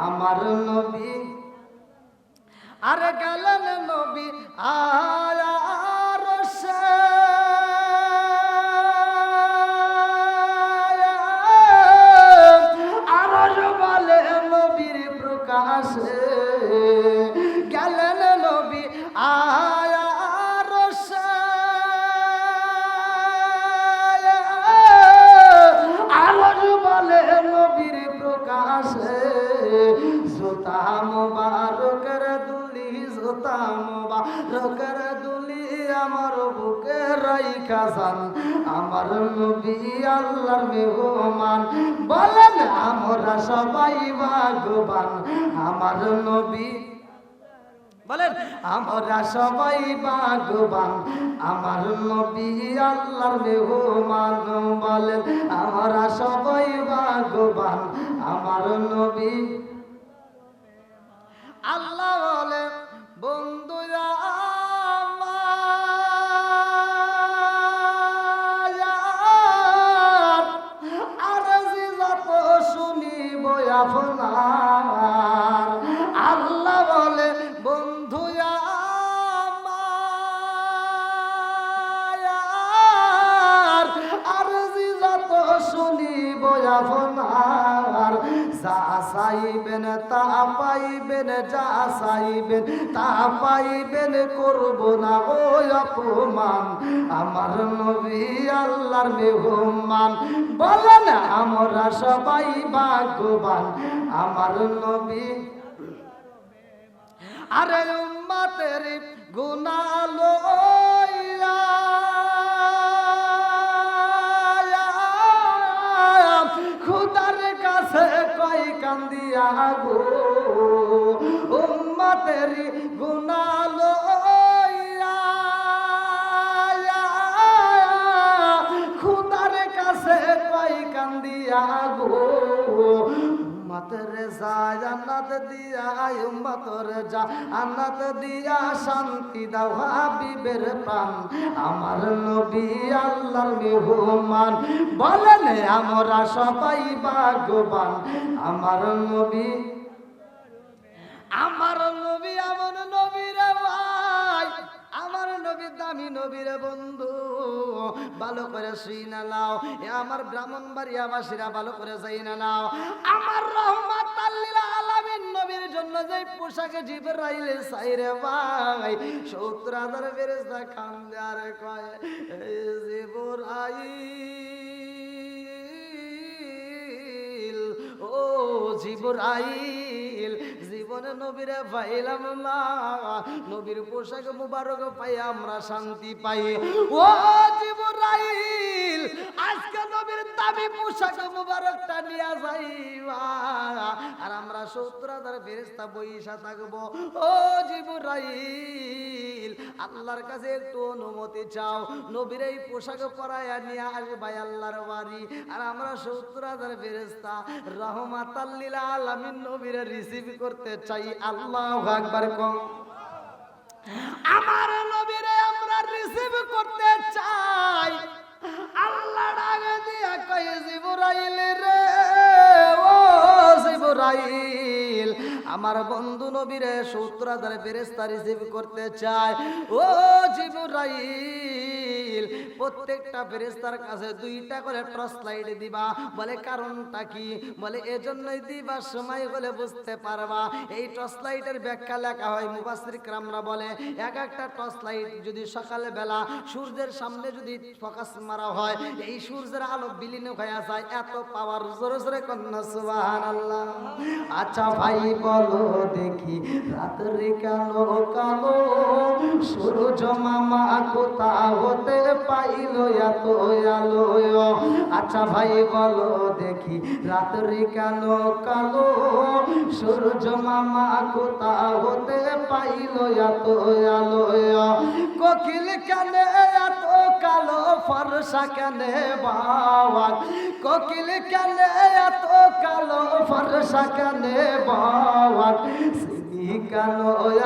আমার নবী আরে গেলেন নবী আরশে আরশ বলে নবীর প্রকাশে গেলেন নবী আরশে আরশ বলে নবীর প্রকাশে জোতা মুবারকের দুলি জোতা মুবারকের দুলি আমার বুকে রাইখা যান আমার নবী আল্লাহর মেহমান বলেন আমরা সবাই ভাগ্যবান আমার নবী বলেন আমরা সবাই ভাগ্যবান আমার নবী আল্লাহর মেহমান বলেন আমরা সবাই ভাগ্যবান আমার নবী আল্লাহ বলে বন্ধু আর যত শুনিব আপনার আল্লাহ বলে বন্ধু আর যত শুনিব আপনার যা চাইবেন তা পাইবেন যা চাইবেন তা পাইবেন করব না ওই অপমান আমার নবী আল্লাহর মেহমান বলেন আমরা সবাই ভাগ্যবান আমার নবী আরে উম্মতের গুনাহ লইয়া খুদার কাছে কই কান্দিয়া গো উম্মতের গুনাহ লইয়া খুদার কাছে কই কান্দিয়া গো উম্মতরে জান্নাত দিয়া উম্মতরে জান্নাত দিয়া শান্তি দাও হাবিবের প্রাণ আমার নবী আল্লাহর মেহমান বলেন আমরা সবাই ভাগ্যবান আমার নবী আমার নবীরে ভাই আমার নবী দামি নবীরে বন্ধু ভালো করে শুইনা নাও এ আমার ব্রাহ্মণবাড়িয়াবাসীরা ভালো করে যাইনা নাও আমার রহমাতাল লিল আলামিন নবীর জন্য যে পোশাকে জিবরাইল চাইরে ভাই ৭০,০০০ ফেরেশতা কান্দে আর কয় জিবরাইল ও জিবরাইল জীবনে নবীরে পাইলাম না নবীর পোশাক মুবারক পাই আমরা শান্তি পাই ও জিবরাইল আজকে নবীর দামি পোশাক মুবারকটা নিয়ে যাইবা আর আমরা ৭০,০০০ ফেরেশতা বইসা থাকবো ও জিবরাইল আল্লাহর কাছে একটু অনুমতি চাও নবীর এই পোশাক পরায়া নিয়ে আসবা আল্লাহর বাড়ি আর আমরা ৭০,০০০ ফেরেশতা রহমাতাল লিল আলামিন নবীরে রিসিভ করতে চাই আল্লাহু আকবার কম আমার নবীরে আমরা রিসিভ করতে চাই আল্লাহ ডাকে দিয়া কই জিবরাইল রে ও জিবরাইল আমার বন্ধু নবীরে ৭০,০০০ ফেরেশতা রিসিভ করতে চায় ও জিবরাইল প্রত্যেকটা ফেরেশতার কাছে ২টা করে টর্চ লাইট দিবা বলে কারণটা কি বলে এজন্যই দিবা সময় হলে বুঝতে পারবা এই টর্চ লাইটের ব্যাখ্যা লেখা হয় মুফাসসির کرامরা বলে এক একটা টর্চ লাইট যদি সকালে বেলা সূর্যের সামনে যদি ফোকাস মারা হয় এই সূর্যের আলো বিলীন হয়ে যায় এত পাওয়ার জোরে জোরে কন্যা সুবহানাল্লাহ আচ্ছা ভাই বলো দেখি রাত্রি কেন কালো সূর্য মামা কোথা হতে পাইলো এত আলো আচ্ছা ভাই বলো দেখি রাত্রি কেন কালো সূর্য মামা কোথা হতে পাইলো এত আলো কোকিল কেন এত কালো ফর্সা কেন বাবা কোকিল কেন এত কালো ফর্সা কেন বাবা সিনি কেন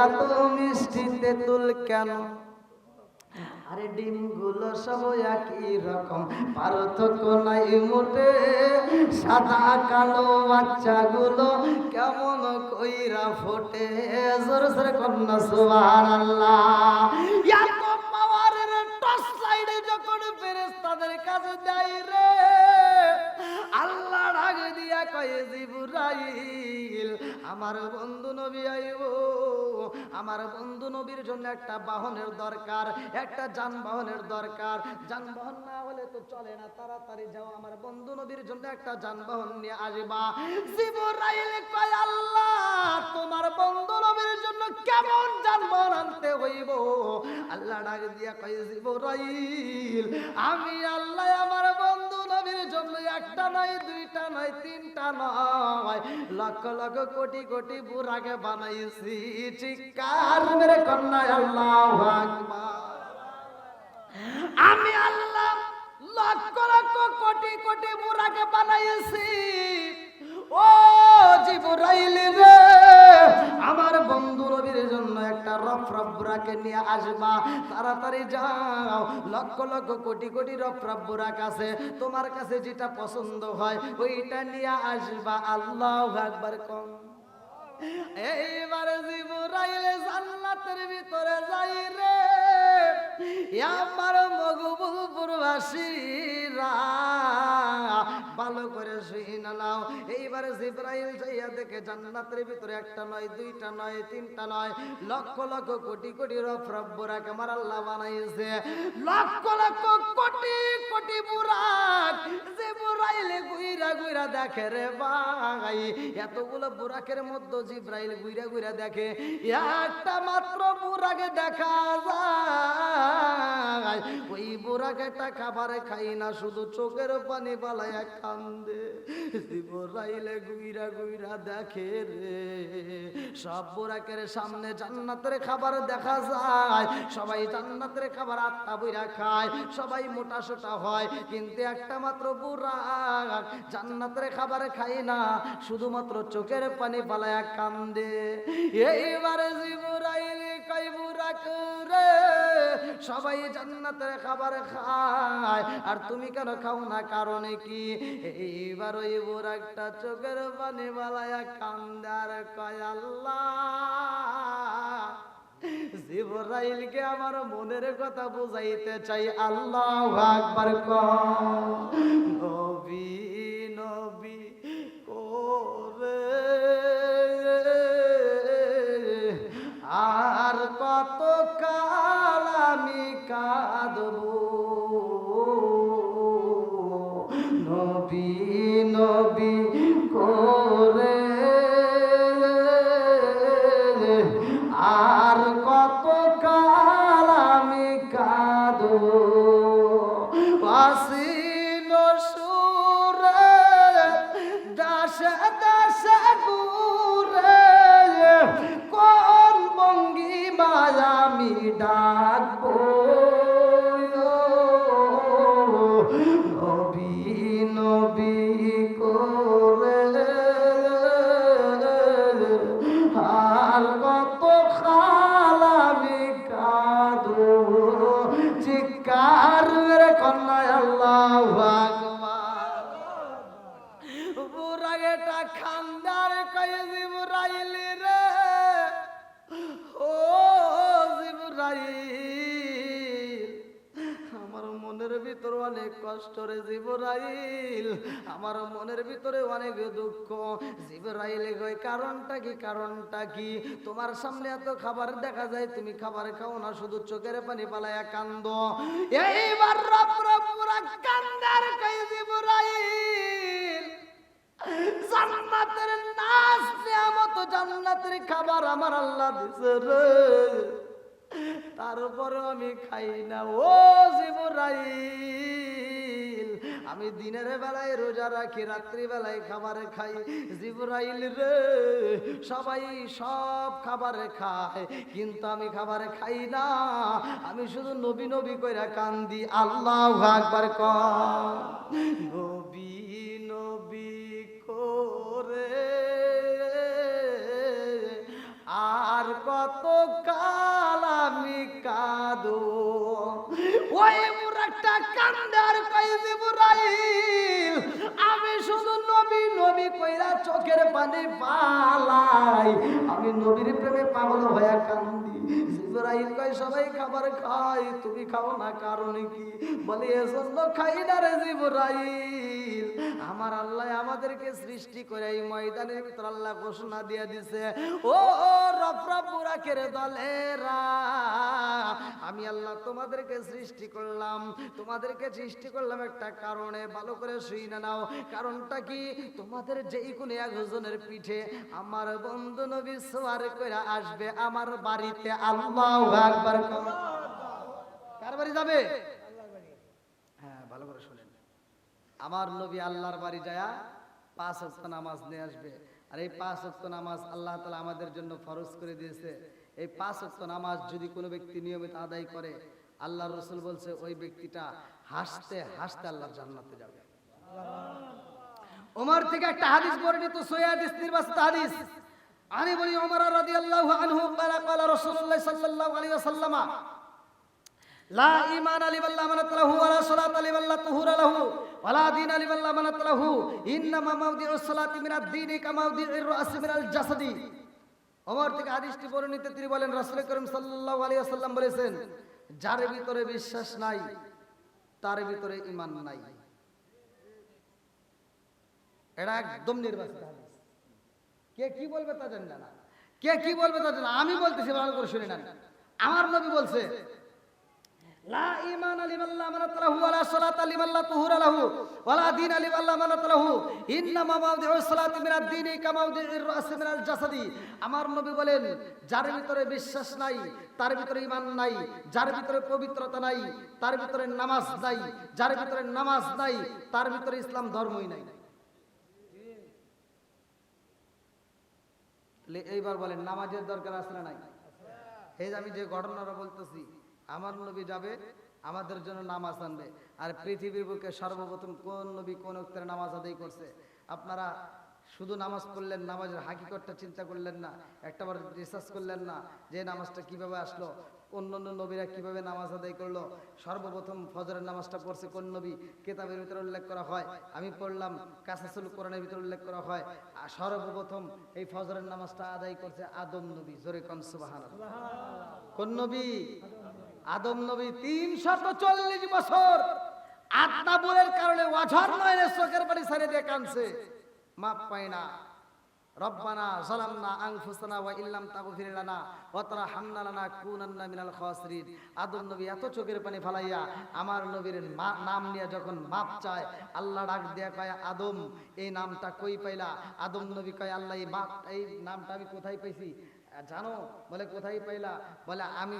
এত মিষ্টি তেঁতুল কেন আরে ডিমগুলো সব একই রকম, পার্থক্য নাই মোটে। সাদা কালো বাচ্চাগুলো কেমন কইরা ফোটে। জোরে জোরে কন্যা সুবহানাল্লাহ। এত পাওয়ারের টর্চ লাইটে যখন ফেরেশতাদের কাছে যাই রে, আল্লাহ ডাক দিয়া কয় জিবরাইল, আমার বন্ধু নবী আইব, আমার বন্ধু নবীর জন্য একটা বাহনের দরকার, একটা যানবাহনের দরকার। যানবাহন না হলে তো চলে না, তাড়াতাড়ি যাও, আমার বন্ধু নবীর জন্য একটা যানবাহন নিয়ে আসবা। জিবরাইল কয় আল্লাহ, তোমার বন্ধু নবীর জন্য কেমন যানবাহন আনতে হইব? আল্লাহ ডাক দিয়া কয় জিবরাইল, আমি আল্লাহ আমার বন্ধু নবীর জন্য একটা নয়, দুইটা নয়, তিনটা নয়, লক্ষ লক্ষ কোটি কোটি বুরাকে বানাইছি। চিৎকার মেরে কন্যা আল্লাহু আকবার। আমি আল্লাহ লক্ষ লক্ষ কোটি কোটি বুরাকে বানাইছি। ও জিবরাইল রে, আমার বন্ধু নবীর জন্য একটা রফরফ বুরাকে নিয়ে আসবা, তাড়াতাড়ি যাও। লক্ষ লক্ষ কোটি কোটি রফরফ বুরাক আছে, তোমার কাছে যেটা পছন্দ হয় ওইটা নিয়ে আসবা। আল্লাহু আকবার কম। এইবারে জিবরাইল জান্নাতের ভিতরে যাই রে, আমার মকবুলপুরবাসীরা ভালো করে শুনে নাও। এইবারে জিবরাইল যাইয়া দেখে জান্নাতের ভিতরে একটা নয়, দুইটা নয়, তিনটা নয়, লক্ষ লক্ষ কোটি কোটি রফরফ বুরাক আমার আল্লাহ বানাইছে। লক্ষ লক্ষ কোটি কোটি বুরাক জিবরাইল গুইরা গুইরা দেখে রে ভাই। এতগুলো বুরাকের মধ্যে জিবরাইল গুইরা গুইরা দেখে একটা মাত্র বুরাকে দেখা যায়। ওই বুরাকেটা খাবারে খাই না, শুধু চোখের পানি বালায়া কান্দে। জিবরাইলে গুইরা গুইরা দেখে রে, সব বুরাকের সামনে জান্নাতের খাবার দেখা যায়। সবাই জান্নাতের খাবার আত্মা বইরা খায়, সবাই মোটা সোটা হয়, কিন্তু একটা মাত্র বুরাক জান্নাতের খাবার খাই না, শুধুমাত্র চোখের পানি পালায়া কান্দে। এইবারে জিবরাইল কয় বুরাক রে, সবাই জান্নাতের খাবার খায় আর তুমি কেন খাও না, কারণে কি? এইবার ওই বুরাকটা চোখের পানি বালায়া কান্দে আর কয় আল্লাহ, জিবরাইলকে আমার মনের কথা বুঝাইতে চাই। আল্লাহু আকবার কও। নবী নবী করে আর কত কাল আমি কাঁদবো, নবী নবী করে আর কত কাল আমি কাঁদবো। আসিন সুরে দাসে দাসে ঘুরে, কোন ভঙ্গিমায় আমি ডাকবো, নবী নবী করে আর কত কাল আমি কাঁদবো। চিৎকার মেরে কন্যা আল্লাহু আকবার। বুরাকেটা খান্দার কয় জিবরাইল রে, ও জিবরাইল, আমার মনের ভিতরে অনেক কষ্ট রে জিবরাইল, আমার মনের ভিতরে অনেক দুঃখ। জিবরাইল কয় কারণটা কি, কারণটা কি? তোমার সামনে এত খাবার দেখা যায়, তুমি খাবার খাও না, শুধু চোখের পানি পালায়া কান্দো। এইবার রব রব পুরা কান্দার কয় জিবরাইল, জান্নাতের নাজ নিয়ামত, জান্নাতের খাবার আমার আল্লাহ দিছে রে, তারপরে আমি খাই না। ও জিবরাইল, আমি দিনের বেলায় রোজা রাখি, রাত্রি বেলায় খাবারে খাই। জিবরাইল রে, সবাই সব খাবারে খায়, কিন্তু আমি খাবারে খাই না, আমি শুধু নবী নবী কইরা কান্দি। আল্লাহু আকবার কও। নবী নবী করে আর কত কাল আমি কাঁদো, ওই মুরাকটা কান্দে আর কই জিবরাইল আমি শুধু নবী নবী কইরা চোখের পানি পালাই, আমি নবীর প্রেমে পাগল হয়ে কান্দি। জিবরাইল কয় সবাই খাবার খায়, তুমি খাও না, কারণ কি? বলে এজন্য খাই না রে জিবরাইল, আমার আল্লাহ আমাদেরকে সৃষ্টি করে এই ময়দানের ভিতর আল্লাহ ঘোষণা দিয়ে দিছে, ও রফরফ বুরাকের দলেরা, আমি আল্লাহ তোমাদেরকে সৃষ্টি করলাম, তোমাদেরকে সৃষ্টি করলাম একটা কারণে, ভালো করে শুনে নাও। কারণটা কি? তোমাদের যেই কোনো একজনের পিঠে আমার বন্ধু নবী সওয়ার করে আসবে আমার বাড়িতে। আল্লাহু আকবার। কার বাড়ি যাবে? হ্যাঁ, ভালো করে শুনেন। আমার নবী আল্লাহর বাড়ি যায় 5 ওয়াক্ত নামাজ নিয়ে আসবে। আর এই 5 ওয়াক্ত নামাজ আল্লাহ তাআলা আমাদের জন্য ফরজ করে দিয়েছে। এই 5 ওয়াক্ত নামাজ যদি কোনো ব্যক্তি নিয়মিত আদায় করে, আল্লাহর রাসূল বলছে ওই ব্যক্তিটা হাসতে হাসতে আল্লাহর জান্নাতে যাবে। ওমর থেকে একটা হাদিস বর্ণিত, সহিহ হাদিস, নির্বাচিত হাদিস। আমি বলি ওমর রাদিয়াল্লাহু আনহু ক্বালা ক্বালা রাসূলুল্লাহ সাল্লাল্লাহু আলাইহি ওয়াসাল্লাম লা ঈমান লিমান লা আমানাত লাহু ওয়া লা সালাত লিমান লা তুহুরা লাহু ওয়া লা দীন লিমান লা আমানাত লাহু ইন্নামা মাওদিউস সালাতি মিনাদ দীনি কামা মাওদিউর রাসি মিনাল জাসাদি। ওমর থেকে হাদিসটি বর্ণিত, তিনি বলেন রাসূল করিম সাল্লাল্লাহু আলাইহি ওয়াসাল্লাম বলেছেন, যার ভিতরে বিশ্বাস নাই তার ভিতরে ঈমান নাই। এটা একদম নির্বাচিত হাদিস। কে কি বলবে তা জানি না, কে কি বলবে তা জানি না, আমি বলতেছি, ভালো করে শুনে নেন। আমার নবী বলছে লা ঈমান লিমান লা আমানাত লাহু ওয়া লা সালাতা লিমান লা তুহুরা লাহু ওয়া লা দীন লিমান লা আমানাত লাহু ইন্নামা মাওদিউস সালাতি মিনাদ দীনি কামা মাওদিউর রাসি মিনাল জাসাদি। আমার নবী বলেন, যার ভিতরে বিশ্বাস নাই তার ভিতরে ঈমান নাই, যার ভিতরে পবিত্রতা নাই তার ভিতরে নামাজ নাই, যার ভিতরে নামাজ নাই তার ভিতরে ইসলাম ধর্মই নাই। এইবার বলেন নামাজের দরকার আছে না নাই? এই যে আমি যে ঘটনাটা বলতেছি, আমার নবী যাবে আমাদের জন্য নামাজ আনবে। আর পৃথিবীর বুকে সর্বপ্রথম কোন নবী কোন ওয়াক্তের নামাজ আদায় করছে? আপনারা শুধু নামাজ পড়লেন, নামাজের হাকিকতটা চিন্তা করলেন না, একটাবার রিসার্চ করলেন না যে নামাজটা কিভাবে আসলো, অন্যান্য নবীরা কিভাবে নামাজ আদায় করলো। সর্বপ্রথম ফজরের নামাজটা পড়ছে কোন নবী? কিতাবের ভিতরে উল্লেখ করা হয়, আমি পড়লাম কাসাসুল কোরআনের ভিতরে উল্লেখ করা হয়, আর সর্বপ্রথম এই ফজরের নামাজটা আদায় করছে আদম নবী। জোরে কোন সুবহানাল্লাহ। কোন নবী? আদম নবী। 340 বছর আত্মাবুলের কারণে ওয়াঝর নয়নে চোখের পানি ছেড়ে দিয়ে কাঁদছে, মাপ পায় না। রব্বানা যালামনা আনফুসানা ওয়া ইল্লাম তাগফির লানা ওয়া তারহামনা লানাকুনান্না মিনাল খাসিরিন। আদম নবী এত চোখের পানি ফালাইয়া আমার নবীর নাম নিয়ে যখন মাপ চায়, আল্লাহ ডাক দেয়া কয়, আদম এই নামটা কই পাইলা? আদম নবী কয়, আল্লাহ এই নামটা আমি কোথায় পাইছি জানো? বলে কোথায় পাইলা? বলে আমি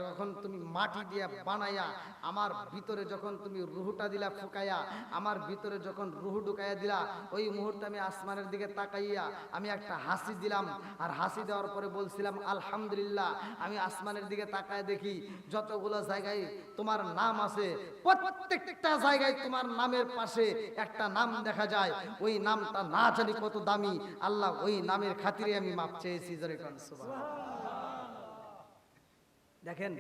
যখন তুমি মাটি দিয়া বানাইয়া আমার ভিতরে যখন তুমি রুহুটা দিলা ফুকাইয়া, আমার ভিতরে যখন রুহু ঢুকাইয়া দিলা, ওই মুহূর্তে আমি আসমানের দিকে তাকাইয়া আমি একটা হাসি দিলাম, আর হাসি দেওয়ার পরে বলছিলাম আলহামদুলিল্লাহ। আমি আসমানের দিকে তাকায় দেখি যতগুলো জায়গায় তোমার নাম আছে, প্রত্যেকটা জায়গায় তোমার নামের পাশে একটা নাম দেখা যায়, ওই নামটা না জানি কত দামি। আল্লাহ ওই নামের খাতিরে আমি মাপ চেয়েছি। জোরে কোন দেখেন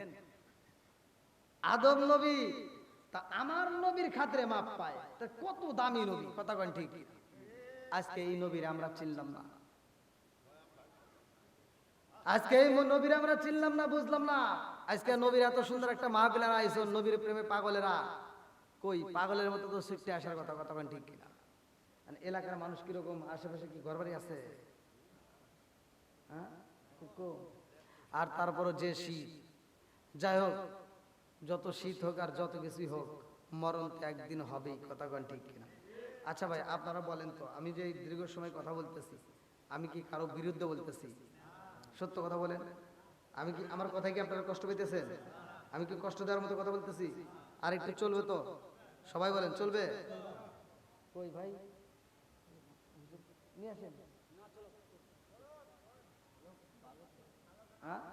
আদম নবী তা আমার নবীর খাতিরে মাপ পায়, তা কত দামি নবী, কথা কোন ঠিক? আজকে এই নবীর আমরা চিনলাম না, আজকে এই নবীর আমরা চিনলাম না, বুঝলাম না। আজকে নবীর এত সুন্দর একটা মাহফিলেরা আইছো, নবীর প্রেমে পাগলেরা কই? পাগলের মতো তো ছুটে আসার কথা, কথা কোন ঠিক কিনা? এলাকার মানুষ কিরকম, আশেপাশে কি ঘরবাড়ি আছে? হ্যাঁ, আর তারপরও যে শীত, যাই হোক, যত শীত হোক আর যত কিছুই হোক, মরণ তো একদিন হবেই, কথা কোন ঠিক কিনা? আচ্ছা ভাই, আপনারা বলেন তো, আমি যে দীর্ঘ সময় কথা বলতেছি, আমি কি কারো বিরুদ্ধে বলতেছি? সত্য কথা বলেন, আমি কি, আমার কথায় কি আপনারা কষ্ট পেতেছেন? আমি কি কষ্ট দেওয়ার মতো কথা বলতেছি? আর একটু চলবে তো? সবাই বলেন চলবে? কই ভাই নিয়ে আসেন। হ্যাঁ,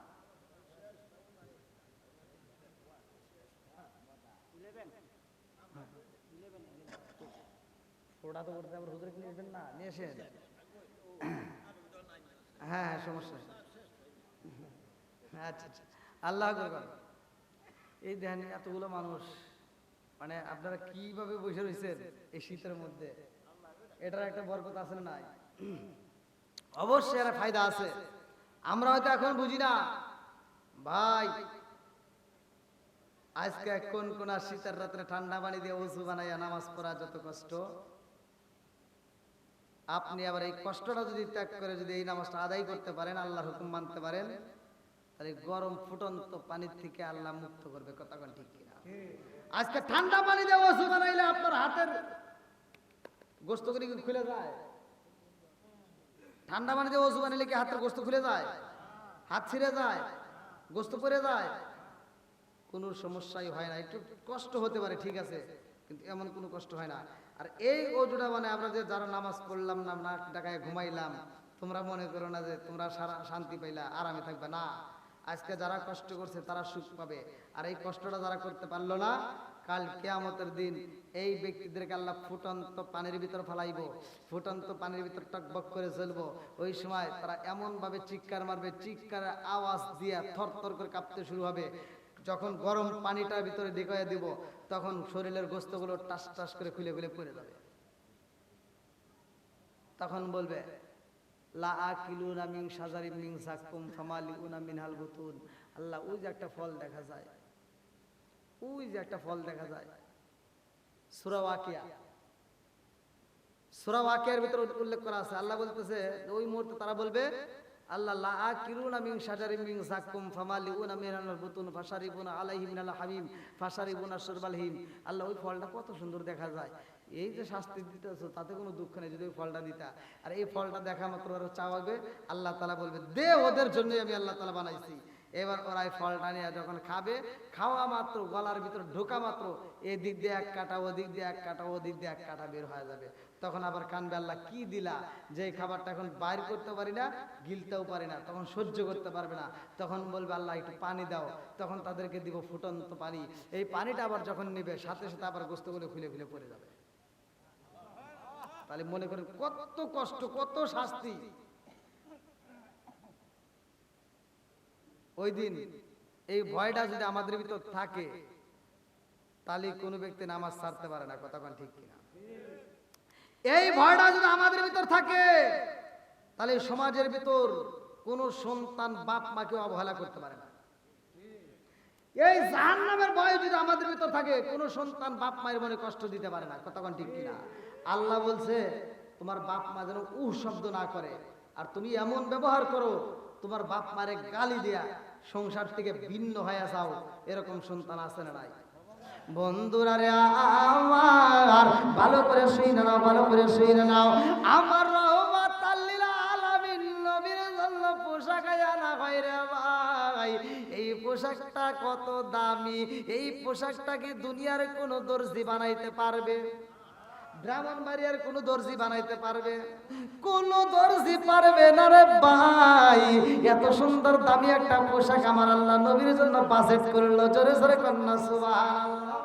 ওটা তো করতে আবার হুজুর নিয়ে আসবেন না, নিয়ে আসেন। হ্যাঁ হ্যাঁ, সমস্যা। আচ্ছা আচ্ছা, আল্লাহ আকবার। এই দেখেন এতগুলো মানুষ, মানে আপনারা কিভাবে বসে রয়েছেন এই শীতের মধ্যে, এটার একটা বরকত আছে না নাই? অবশ্যই এর ফায়দা আছে, আমরা হয়তো এখন বুঝি না ভাই। আজকে কোন কোন শীতের রাত্রে ঠান্ডা পানি দিয়ে ওযু বানাইয়া নামাজ পড়া যত কষ্ট, আপনি আবার এই কষ্টটা যদি ত্যাগ করে যদি এই নামাজটা আদায় করতে পারেন, আল্লাহর হুকুম মানতে পারেন, তাহলে গরম ফুটন্ত পানির থেকে আল্লাহ মুক্ত করবে। কথা কোন ঠিক কিনা? আজকে ঠান্ডা পানি দিয়ে ওযু বানাইলে আপনার হাতের গোশতগুলি খুলে যায়। ঠান্ডা পানি দিয়ে ওযু বানাইলে কি হাতের গোশত খুলে যায়? হাত ছিঁড়ে যায়? গোশত পড়ে যায়? কোনো সমস্যাই হয় না। একটু কষ্ট হতে পারে, ঠিক আছে, কিন্তু এমন কোনো কষ্ট হয় না। আর এই ওযুটা মানে আমরা যে যারা নামাজ পড়লাম না, নাক ডাকায় ঘুমাইলাম, তোমরা মনে করো না যে তোমরা সারা শান্তি পাইলা, আরামে থাকবে না। আজকে যারা কষ্ট করছে তারা সুখ পাবে, আর এই কষ্টটা যারা করতে পারলো না, কাল কিয়ামতের দিন এই ব্যক্তিদেরকে আল্লাহ ফুটন্ত পানির ভিতর ফেলাইব, ফুটন্ত পানির ভিতর টকবক করে চলবো। ওই সময় তারা এমন ভাবে চিৎকার মারবে, চিৎকারের আওয়াজ দিয়ে থরথর করে কাঁপতে শুরু হবে। যখন গরম পানিটার ভিতরে ঢেকাইয়া দিব, তখন শরীরের গোশতগুলো টাস টাস করে খুলে খুলে পড়ে যাবে। তখন বলবে লা আকিলুনা মিন শাজারিন মিন যাক্কুম ফামালিউনা মিনহাল বুতুন। আল্লাহ, ওই যে একটা ফল দেখা যায়, ওই যে একটা ফল দেখা যায়, সূরা ওয়াকিয়া, সূরা ওয়াকিয়ার ভিতরে উল্লেখ করা আছে। আল্লাহ বলতেছে ওই মুহূর্তে তারা বলবে আল্লাহ লা আকিলুনা মিন শাজারিন মিন যাক্কুম ফামালিউনা মিনহাল বুতুন ফাশারিবুনা আলাইহি মিনাল হামিম ফাশারিবুনা শুরবাল হিম। আল্লাহ, ওই ফলটা কত সুন্দর দেখা যায়, এই যে শাস্তি দিতেছো তাতে কোনো দুঃখ নেই যদি ওই ফলটা দিতা। আর এই ফলটা দেখা মাত্র ওরা চাওয়াবে, আল্লাহ তাআলা বলবে দে, ওদের জন্যই আমি আল্লাহ তাআলা বানাইছি। এবার ওরা এই ফলটা নিয়ে যখন খাবে, খাওয়া মাত্র গলার ভিতর ঢোকা মাত্র এদিক দিয়ে এক কাঁটা, ওদিক দিয়ে এক কাঁটা, ওদিক দিয়ে এক কাঁটা বের হয়ে যাবে। তখন আবার কানবে আল্লাহ কি দিলা, যে খাবারটা এখন বাইর করতে পারি না, গিলতেও পারি না, তখন সহ্য করতে পারবে না। তখন বলবে আল্লাহ একটু পানি দাও, তখন তাদেরকে দিব ফুটন্ত পানি। এই পানিটা আবার যখন নেবে, সাথে সাথে আবার গোশতগুলো খুলে খুলে পড়ে যাবে। তাহলে মনে করেন কত কষ্ট, কত শাস্তি। ওই দিন এই ভয়টা যদি আমাদের ভিতর থাকে, তাহলে কোনো ব্যক্তি নামাজ ছাড়তে পারে না। কথা কোন ঠিক কিনা? এই ভয়টা যদি আমাদের ভিতর থাকে, তাহলে সমাজের ভিতর কোন সন্তান বাপ মাকে অবহেলা করতে পারে না। এই জাহান্নামের ভয় যদি আমাদের ভিতর থাকে, কোন সন্তান বাপ মায়ের মনে কষ্ট দিতে পারে না। কথা কোন ঠিক কিনা? আল্লাহ বলছে তোমার বাপ মা যেন শব্দ না করে, আর তুমি এমন ব্যবহার করো তোমার বাপ মারে গালি দেয়া সংসার থেকে ভিন্ন হয়ে যাও। এরকম সন্তান আছে না নাই? বন্ধুরা রে আমার, ভালো করে শুনে নাও, ভালো করে শুনে নাও। আমার রহমাতাল লিল আলামিন নবীর জন্য পোশাক আনা হয় রে ভাই। এই পোশাকটা কত দামি, এই পোশাকটা কি দুনিয়ার কোন দর্জি বানাইতে পারবে? ব্রাহ্মণবাড়িয়ার কোন দর্জি বানাইতে পারবে? কোন দর্জি পারবে না রে ভাই। এত সুন্দর দামি একটা পোশাক আমার আল্লাহ নবীর জন্য বাজেট করলো। জোরে জোরে কন্যা সুবহানাল্লাহ।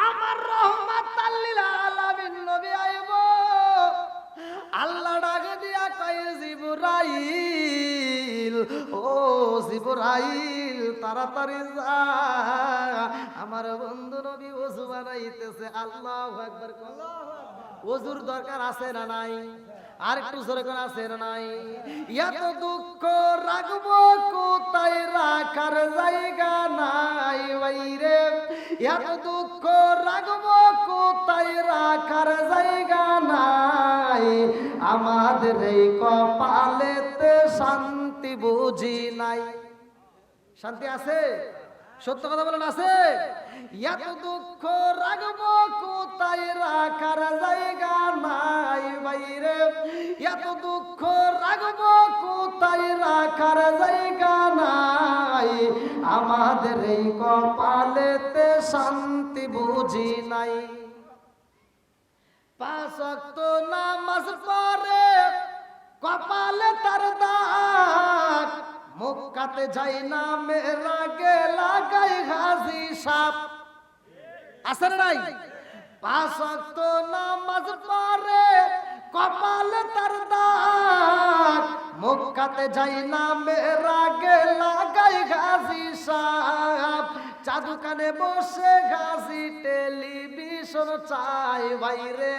আমার রহমাতাল লিল আলামিন নবী আইব, আল্লাহ ডাকে দিয়া কয় জিবরাইল, ও জিবরাইল তাড়াতাড়ি যা, আমার বন্ধু নবী ওযু বানাইতেছে। আল্লাহু আকবার। ওযুর দরকার আছে না নাই? আর একটু জোরে করে আছে না নাই? এত দুঃখ রাখবো কোথায়, রাখার জায়গা নাই বাইরে। এত দুঃখ রাখবো কোথায়, রাখার জায়গা নাই। আমাদের এই কপালেতে শান্তি বুঝি নাই। শান্তি আছে? সত্য কথা বলেন, আছে? এত দুঃখ রাখবো কোথায়, রাখার জায়গা নাই বাইরে। এত দুঃখ রাখবো কোথায়, রাখার জায়গা নাই। আমাদের এই কপালেতে শান্তি বুঝি নাই। 5 ওয়াক্ত নামাজ পড়ে কপালে তার দাগ, মক্কাতে যাই না মেরা গে লাগাই হাজি সাপ। আছে না নাই? 5 ওয়াক্ত নামাজ পড়ে কপালে তার দাগ, মক্কাতে যাই না মেরাগে লাগাই গাজী সাহেব, চাদু কানে বসে গাজী টেলিভিশন চাই ভাইরে,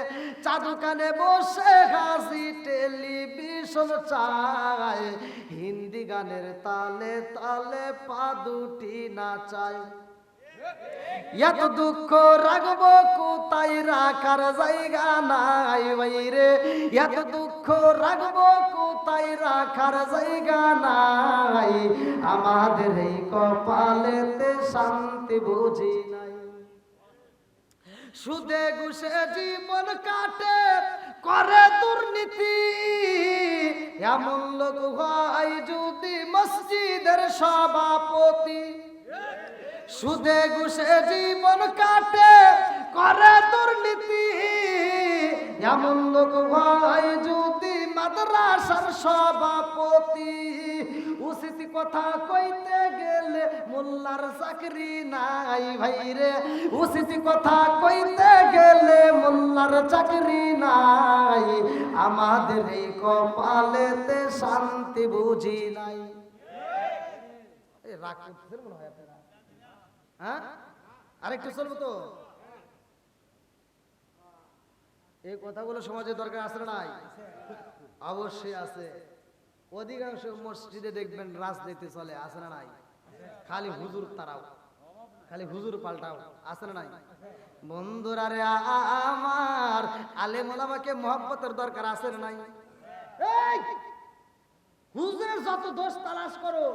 চাদু কানে বসে গাজী টেলিভিশন চাই, হিন্দি গানের তালে তালে পা দুটি নাচাই। এত দুঃখ রাখবো কোথায় রাখার জায়গা নাই ভাইরে, এত দুঃখ রাখবো কোথায় রাখার জায়গা নাই, আমাদের এই কপালেতে শান্তি বুঝি নাই। সুদে ঘুষে জীবন কাটে করে দুর্নীতি, এমন লোক হয় যদি মসজিদের সভাপতি। সুদে ঘুষে জীবন কাটে করে দুর্নীতি, এমন লোক হয় যদি মাদ্রাসার সভাপতি। উচিত কথা কইতে গেলে মোল্লার চাকরি নাই ভাইরে, উচিত কথা কইতে গেলে মোল্লার চাকরি নাই, আমাদের এই কপালেতে শান্তি বুঝি নাই। রাগ করতেছেন মনে হয় আপনারা, হ্যাঁ? আরেকটু চলবো তো? এই কথাগুলো সমাজের দরকার আছে না নাই? অবশ্যই আছে। অধিকাংশ মসজিদে দেখবেন রাজনীতি চলে, আছে না নাই? খালি হুজুর তারাও, খালি হুজুর পাল্টাও, আছে না নাই? বন্ধুরা রে আমার, আলেম ওলামাকে মহব্বতের দরকার আছে না নাই? এই হুজুরের যত দোষ তালাশ করো,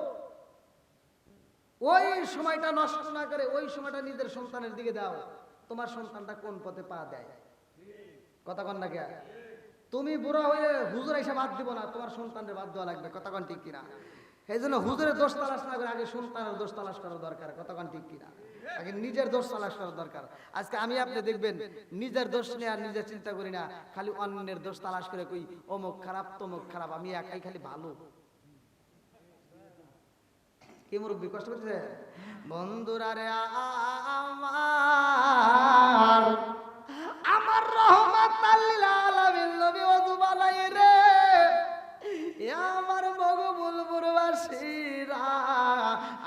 ওই সময়টা নষ্ট না করে ওই সময়টা নিজের সন্তানের দিকে দাও। তোমার সন্তানটা কোন পথে পা দেয়, কথা কন না কে? তুমি বুড়া হয়ে হুজুর এসে বাদ দিব না, তোমার সন্তানের বাদ দেওয়া লাগবে, কথা কন ঠিক কিনা? এই জন্য হুজুরের দোষ তালাশ না করে আগে সন্তানের দোষ তালাশ করা দরকার, কথা কন ঠিক কিনা? আগে নিজের দোষ তালাশ করা দরকার। আজকে আমি আপনি দেখবেন নিজের দোষ নিয়ে আর নিজের চিন্তা করি না, খালি অন্যের দোষ তালাশ করে কই অমুক খারাপ তমুক খারাপ, আমি একাই খালি ভালো। কি মুরব্বী কষ্ট করতেছে? বন্ধুরা রে আমার, আমার রহমাতাল লিল আলামিন নবী ওযু বানাই রে, আমার মগবুলপুরবাসীরা,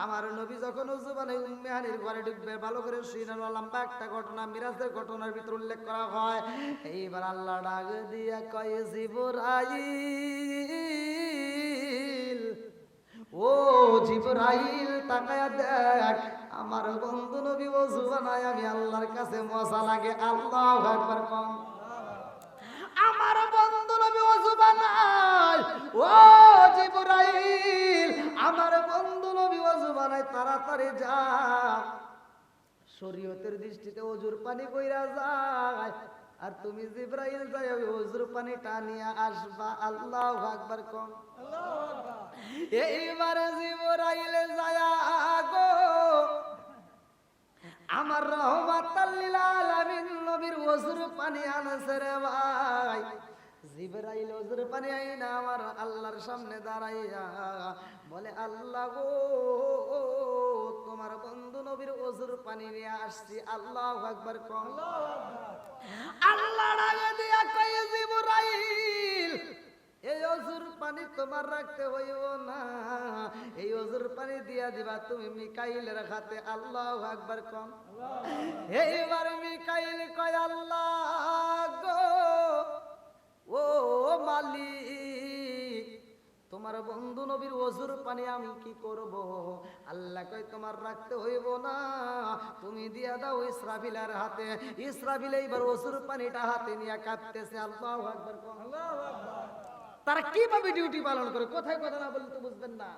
আমার নবী যখন ওযু বানাই উম্মে হানির ঘরে ঢুকবে, ভালো করে শুনে লম্বা একটা ঘটনা মিরাজের ঘটনার ভিতর উল্লেখ করা হয়। এইবার আল্লাহ ডাক দিয়া কয় জিবরাইল, ও জিবরাইল তাকায়া দেখ, আমার বন্ধু নবী ওযু বানায় আমি আল্লাহর কাছে মজা লাগে। আল্লাহু আকবার কম। আমার বন্ধু নবী ওযু বানায়, ও জিবরাইল আমার বন্ধু নবী ওযু বানায়, তাড়াতাড়ি যা, শরীয়তের দৃষ্টিতে ওযুর পানি কইরা যায়, আর তুমি জিবরাইল যাই ওযুর পানি টানিয়া আসবা। আল্লাহু আকবার কম। এইবারে জিবরাইল যায়া গো আমার রহমাতাল লিল আলামিন নবীর ওযুর পানি আনছে রে ভাই। জিবরাইল ওযুর পানি আইনা আমার আল্লাহর সামনে দাঁড়াইয়া বলে, আল্লাহ গো তোমার বন্ধু নবীর ওযুর পানি নিয়ে আসছি। আল্লাহু আকবার কম। আল্লাহ ডাকে দিয়া কয় জিবরাইল, এই ওযুর পানি তোমার রাখতে হইব না, এই ওযুর পানি দিয়া দিবা তুমি মিকাইলের হাতে। আল্লাহু আকবার কম। এইবার মিকাইল কয়, আল্লাহ গো ও মালিক, তোমার বন্ধু নবীর ওযুর পানি আমি কি করব? আল্লাহ কয় তোমার রাখতে হইব না, তুমি দিয়া দাও ইসরাফিলের হাতে। ইসরাফিল এইবার ওযুর পানিটা হাতে নিয়ে কাঁপতেছে। আল্লাহু আকবার কম। আল্লাহু আকবার। তারা কিভাবে ডিউটি পালন করে, কোথায় কথা না বললে তো বুঝবেন না।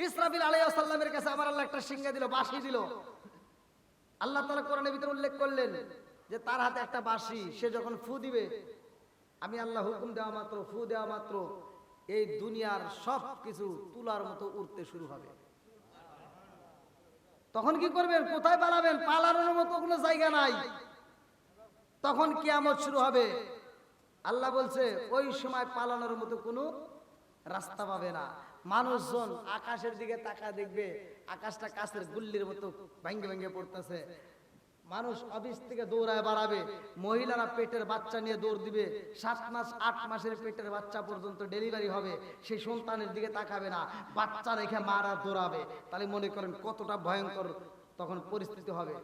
ইসরাফিল আলাইহিস সালামের কাছে আমার আল্লাহ একটা সিংহা দিল, বাঁশি দিল। আল্লাহ তাআলা কোরআনের ভিতরে উল্লেখ করলেন যে তার হাতে একটা বাঁশি, সে যখন ফু দিবে, আমি আল্লাহ হুকুম দেওয়া মাত্র, ফু দেওয়া মাত্র এই দুনিয়ার সব কিছু তুলার মতো উড়তে শুরু হবে। তখন কি করবেন, কোথায় পালাবেন? পালানোর মতো কোনো জায়গা নাই। তখন কিয়ামত শুরু হবে। আল্লাহ বলছে ওই সময় পালানোর মতো কোনো রাস্তা পাবে না। মানুষজন আকাশের দিকে তাকা দেখবে, আকাশটা কাছের গুল্লির মতো ভেঙে ভেঙে পড়তেছে। মানুষ অফিস থেকে দৌড়ায় বাড়াবে, মহিলারা পেটের বাচ্চা নিয়ে দৌড় দিবে, 7 মাস 8 মাসের পেটের বাচ্চা পর্যন্ত ডেলিভারি হবে, সেই সন্তানের দিকে তাকাবে না, বাচ্চা রেখে মারা দৌড়াবে। তাহলে মনে করেন কতটা ভয়ঙ্কর তখন পরিস্থিতি হবে।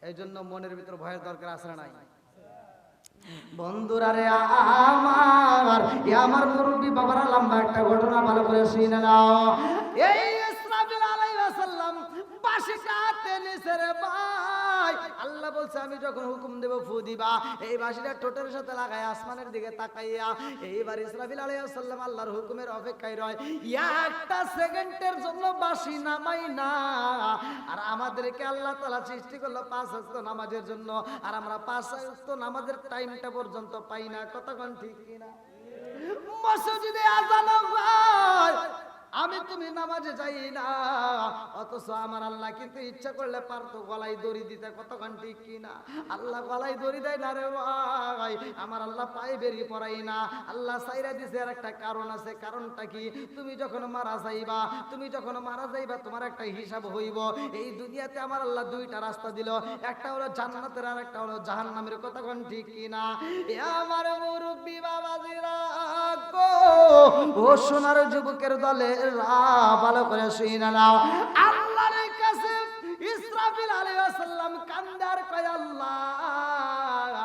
এই জন্য মনের ভিতর ভয়ের দরকার আছে না নাই? বন্ধুরা রে আমার মুরব্বী বাবারা লম্বা একটা ঘটনা ভালো করে শুনে নাও। এই ইসরাফিল আলাইহিস সালাম বাঁশি কাটতে নিছে রে ভাই। আল্লাহ বলছে আমি যখন হুকুম দেব ফু দিবা, এই বাঁশিটা ঠোঁটের সাথে লাগায় আসমানের দিকে তাকাইয়া এইবার ইসরাফিল আলাইহিস সালাম আল্লাহর হুকুমের অপেক্ষায় রয়। একটা সেকেন্ডের জন্য বাঁশি নামাই না। আর আমাদেরকে আল্লাহ তাআলা সৃষ্টি করলো 5 ওয়াক্ত নামাজের জন্য, আর আমরা 5 ওয়াক্ত নামাজের টাইমটা পর্যন্ত পাই না। কতক্ষণ ঠিক কিনা? মসজিদে আযান হয়, আমি তুমি নামাজে যাই না, অথচ আমার আল্লাহ কিন্তু ইচ্ছা করলে পারতো গলায় দড়ি দিতে। কতক্ষণ ঠিক কিনা? আল্লাহ গলায় দড়ি দেয় না রে ভাই, আমার আল্লাহ পায়ে বেরিয়ে পড়াই না। আল্লাহ সাইরা দিছে আর একটা কারণ আছে। কারণটা কি? তুমি যখন মারা যাইবা তোমার একটা হিসাব হইব। এই দুনিয়াতে আমার আল্লাহ 2টা রাস্তা দিল, একটা হলো জান্নাতের আর একটা হলো জাহান্নামের। কতক্ষণ ঠিক কিনা? এ আমার মুরব্বি বাবাজিরা গো, ও সোনার যুবকের দলে ভালো করে শুনে নাও। আল্লাহর কাছে ইসরাফিল আলাইহিস সালাম কান্দে আর কয় আল্লাহ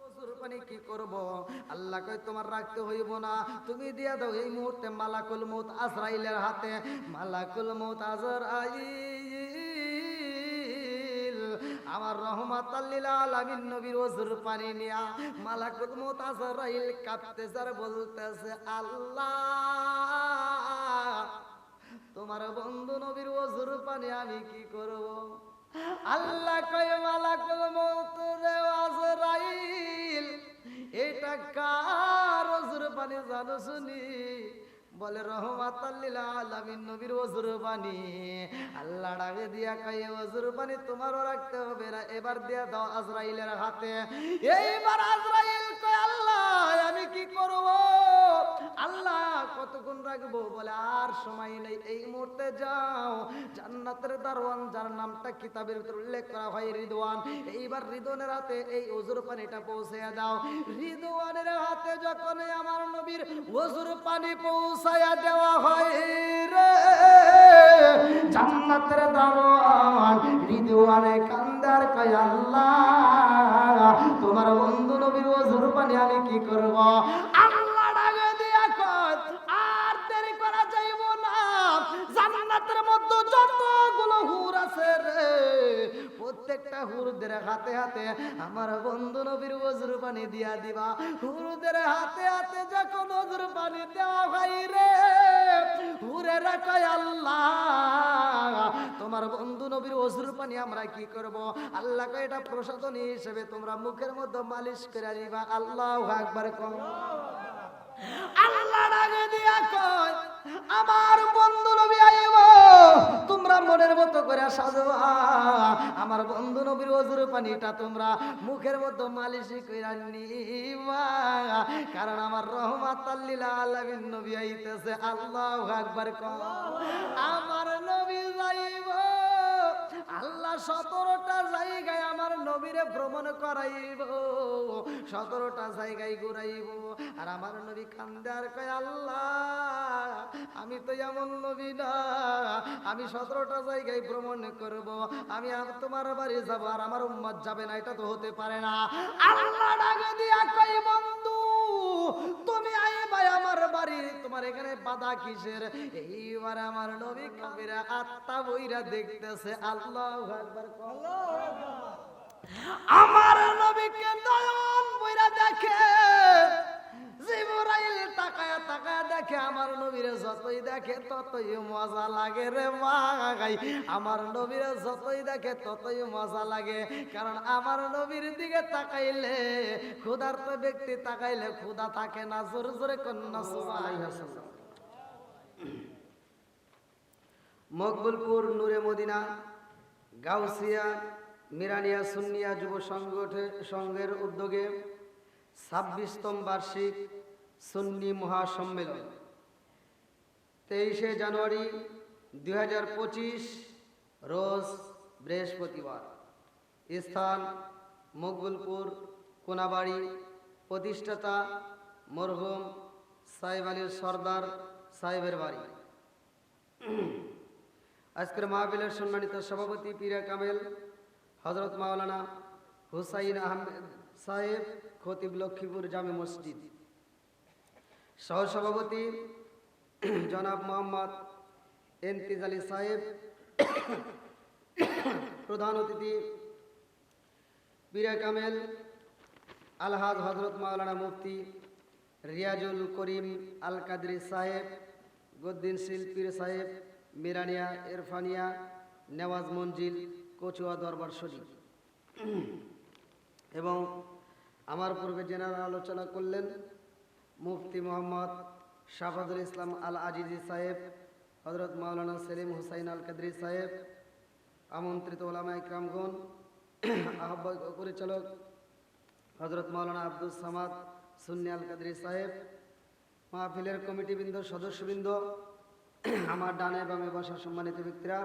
ওযুর পানি কি করব? আল্লাহ কয় তোমার রাখতে হইব না, তুমি দিয়া দাও এই মুহূর্তে মালাকুল মউত আজরাইলের হাতে। মালাকুল মউত আজরাইল আমার রহমাতাল লিল আলামিন নবীর ওযুর পানি নিয়া মালাকুল মউত আজরাইল কাঁপতেছে আর বলতেছে আল্লাহ তোমার বন্ধু নবীর ওযুর পানি আমি কি করব? আল্লাহ কয় মালাকুল মউত রে আজরাইল এটা কার ওযুর পানি জানো শুনি? বলে রহমাতাল লিল আলামিন নবীর ওযুর পানি। আল্লাহ ডাকে দিয়া কয় ওযুর পানি তোমারও রাখতে হবে না, এবার দিয়া দাও আজরাইলের হাতে। এইবার আজরাইল কয় আল্লাহ আমি কি করব? আল্লাহ কতক্ষণ রাখবো? বলে আর সময় নেই, এই মুহূর্তে যাও জান্নাতের দারওয়ান যার নামটা কিতাবের ভিতর উল্লেখ করা হয় রিদওয়ান, এইবার রিদওয়ানের হাতে এই ওযুর পানিটা পৌঁছে দাও। রিদওয়ানের হাতে যখন আমার নবীর ওযুর পানি পৌঁছায়া দেওয়া হয় রে, জান্নাতের দারওয়ান রিদওয়ানে কান্দার কয় আল্লাহ তোমার বন্ধু নবীর ওযুর পানি আমি কি করব? আল্লাহ ডাকে দিয়া কয় আর দেরি করা যাইব না, জান্নাতের মধ্যে যতগুলো হুর আছে রে প্রত্যেকটা হুরদের হাতে হাতে আমার বন্ধু নবীর ওযুর পানি দিয়া দিবা। হুরদের হাতে হাতে যখন ওযুর পানি দেওয়া হয় রে, হুরেরা কয় আল্লাহ তোমার বন্ধু নবীর ওযুর পানি আমরা কি করব? আল্লাহ কয় এটা প্রসাদনী হিসেবে তোমরা মুখের মধ্যে মালিশ করে দিবা। আল্লাহু আকবার কও। আল্লাহ ডাকে দিয়া কয় আমার বন্ধু নবী আইব, তোমরা মনের মতো করে সাজবা, আমার বন্ধু নবীর ওযুর পানিটা তোমরা মুখের মধ্যে মালিশ কইরা নিবা, কারণ আমার রহমাতাল লিল আলামিন নবী আইতেছে। আল্লাহু আকবার কও। আমার নবী যাইব, আল্লাহ 17টা জায়গায় আমার নবীরে ভ্রমণ করাইব, 17টা জায়গায় ঘুরাইব। আর আমার নবী কান্দে আর কয় আল্লাহ আমি তো এমন নবী না, আমি 17টা জায়গায় ভ্রমণ করব, আমি তোমার বাড়ি যাব আর আমার উম্মত যাবে না, এটা তো হতে পারে না। আল্লাহ ডাকে দিয়া কয় বন্ধু তুমি আইবা আমার বাড়ি, তোমার এখানে বাধা কিসের? এইবার আমার নবী কাবিরা আত্মা বইরা দেখতেছে। আল্লাহু আকবার। আমার নবীকে নয়ন বইরা দেখে, জিবরাইল তাকায়া তাকায়া দেখে আমার নবীরে, যতই দেখে ততই মজা লাগে রে ভাই। আমার নবীরে যতই দেখে ততই মজা লাগে, কারণ আমার নবীর দিকে তাকাইলে ক্ষুধার্ত ব্যক্তি তাকাইলে ক্ষুধা থাকে না। জোরে জোরে কন্যা সুবহানাল্লাহ। মকবুলপুর নূরে মদিনা গাউসিয়া মিরানিয়া সুন্নিয়া যুব সংঘের উদ্যোগে 26তম বার্ষিক সুন্নি মহাসম্মেলন 23শে জানুয়ারি 2025 রোজ বৃহস্পতিবার স্থান মকবুলপুর কোনাবাড়ি, প্রতিষ্ঠাতা মরহুম সাহেব আলী সর্দার সাহেবের বাড়ি। আজকের মাহফিলের সম্মানিত সভাপতি পীরে কামেল হযরত মাওলানা হুসাইন আহমেদ সাহেব, খতিব লক্ষ্মীপুর জামে মসজিদ। সহসভাপতি জনাব মোহাম্মদ ইমতিয়াজ আলী সাহেব। প্রধান অতিথি পীরে কামেল আলহাজ হযরত মাওলানা মুফতি রিয়াজুল করিম আল কাদরি সাহেব, গদ্দিনশীল পীর সাহেব, মিরানিয়া ইরফানিয়া নেওয়াজ মঞ্জিল, কচুয়া দরবার শরীফ। এবং আমার পূর্বে জেনারেল আলোচনা করলেন মুফতি মোহাম্মদ শাফাদুল ইসলাম আল আজিজি সাহেব, হযরত মাওলানা সেলিম হুসাইন আল কাদরি সাহেব, আমন্ত্রিত ওলামা ইকরামগণ, আহ্বায়ক ও পরিচালক হযরত মাওলানা আব্দুল সামাদ সুন্নি আল কাদরি সাহেব, মাহফিলের কমিটিবৃন্দ, সদস্যবৃন্দ, আমার ডানে বামে বসা সম্মানিত ব্যক্তিরা,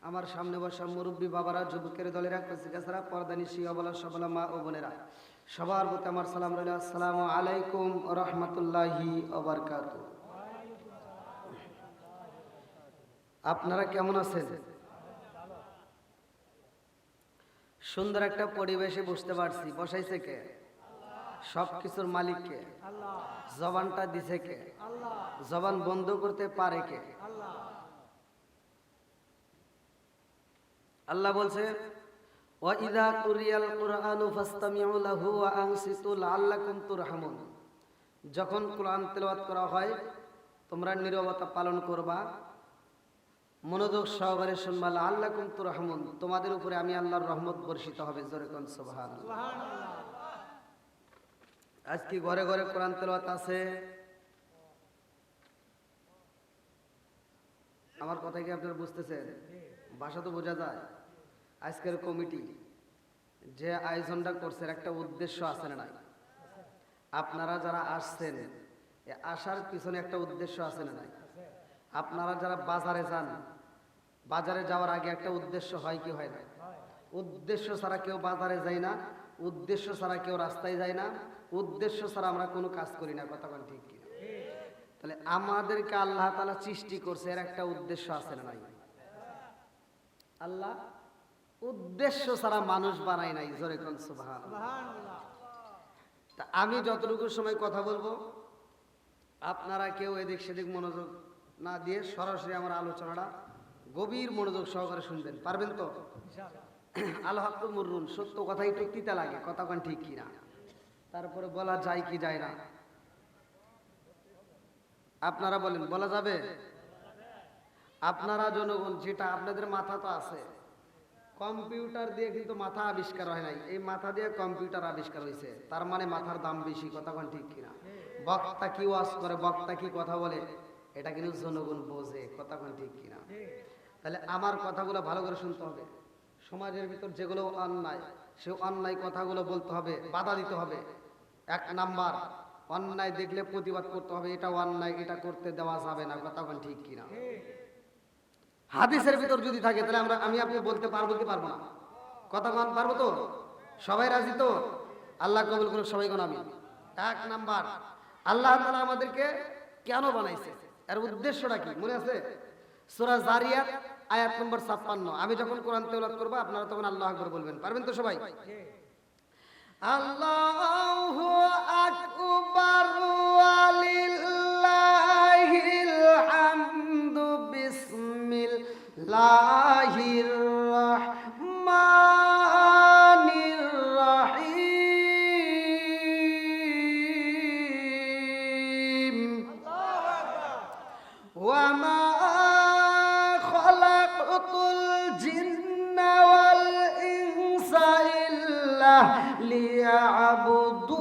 আমার সামনে বসা মুরব্বী বাবারা, যুবকের দলেরা, কচিকাছাড়া, পর্দানিশী, অবলা সবলা মা ও বোনেরা, সবার প্রতি আমার সালাম রইল। আসসালামু আলাইকুম ওয়া রাহমাতুল্লাহি ওয়া বারাকাতুহু। আপনারা কেমন আছেন? সুন্দর একটা পরিবেশে বসতে পারছি। বসাইছে কে? সব কিছুর মালিক কে? জবানটা দিছে কে? জবান বন্ধ করতে পারে কে? আল্লাহ বলছে, ওয়া ইযা কুরিয়াল কুরআনু ফাসতামিউ লাহু ওয়া আনসিতু লাআল্লাকুম তুরহামুন। যখন কোরআন তেলাওয়াত করা হয় তোমরা নীরবতা পালন করবা, মনোযোগ সহকারে শুনবা, লাআল্লাকুম তুরহামুন, তোমাদের উপরে আমি আল্লাহর রহমত বর্ষিত হবে। জোরে কোন সুবহানাল্লাহ। আজকে ঘরে ঘরে কোরআন তেলাওয়াত আছে। আমার কথা কি আপনারা বুঝতেছেন? ভাষা তো বোঝা যায়। আজকের কমিটি যে আয়োজনটা করছে একটা উদ্দেশ্য আছে না নাই? আপনারা যারা আসছেন আসার পিছনে একটা উদ্দেশ্য আছে না নাই? আপনারা যারা বাজারে যান, বাজারে যাওয়ার আগে একটা উদ্দেশ্য হয় কি হয় না? উদ্দেশ্য ছাড়া কেউ বাজারে যায় না, উদ্দেশ্য ছাড়া কেউ রাস্তায় যায় না, উদ্দেশ্য ছাড়া আমরা কোনো কাজ করি না। কথা বলেন ঠিক কিনা? তাহলে আমাদেরকে আল্লাহ তাআলা সৃষ্টি করছে, এর একটা উদ্দেশ্য আছে না নাই? আল্লাহ উদ্দেশ্য ছাড়া মানুষ বানায় নাই। জোরে কোন সুবহানাল্লাহ। তা আমি যতটুকু সময় কথা বলবো আপনারা কেউ এদিক সেদিক মনোযোগ না দিয়ে সরাসরি আমার আলোচনাটা গভীর মনোযোগ সহকারে শুনবেন। পারবেন তো? আল হাক্কু মুররুন, সত্য কথা একটু তিতা লাগে। কথা কোন ঠিক কিনা? তারপরে বলা যায় কি যায় না? আপনারা বলেন, বলা যাবে? আপনারা জনগণ, যেটা আপনাদের মাথা তো আছে, কম্পিউটার দিয়ে কিন্তু মাথা আবিষ্কার হয় নাই, এই মাথা দিয়ে কম্পিউটার আবিষ্কার হয়েছে। তার মানে মাথার দাম বেশি। কথা কোন ঠিক কিনা? বক্তা কি ওয়াজ করে, বক্তা কি কথা বলে, এটা কিন্তু জনগণ বোঝে। কথা কোন ঠিক কিনা? তাহলে আমার কথাগুলো ভালো করে শুনতে হবে। সমাজের ভিতর যেগুলো অন্যায়, সে অন্যায় কথাগুলো বলতে হবে, বাধা দিতে হবে। এক নাম্বার, অন্যায় দেখলে প্রতিবাদ করতে হবে, এটা অন্যায়, এটা করতে দেওয়া যাবে না। কথা কোন ঠিক কিনা? হাদিসের ভিতর যদি থাকে তাহলে আমি আপনি বলতে পারবো কি পারবো না? কথা কোন পারবো তো? সবাই রাজি তো? আল্লাহ কবুল করুন সবাই কোন আমি। এক নাম্বার, আল্লাহ তাআলা আমাদেরকে কেন বানাইছে, এর উদ্দেশ্যটা কি মনে আছে? সূরা জারিয়াত আয়াত নম্বর 56। আমি যখন কোরআন তেলাওয়াত করব আপনারা তখন আল্লাহু আকবার বলবেন। পারবেন তো সবাই? আল্লাহু আকবার ওয়ালিল্লাহিল হামদু বিসমিল্লাহির রাহমানির রাহিম। ওয়া মা খালাকতুল জিন্না ওয়াল ইনসা ইল্লা লিয়াবুদুন।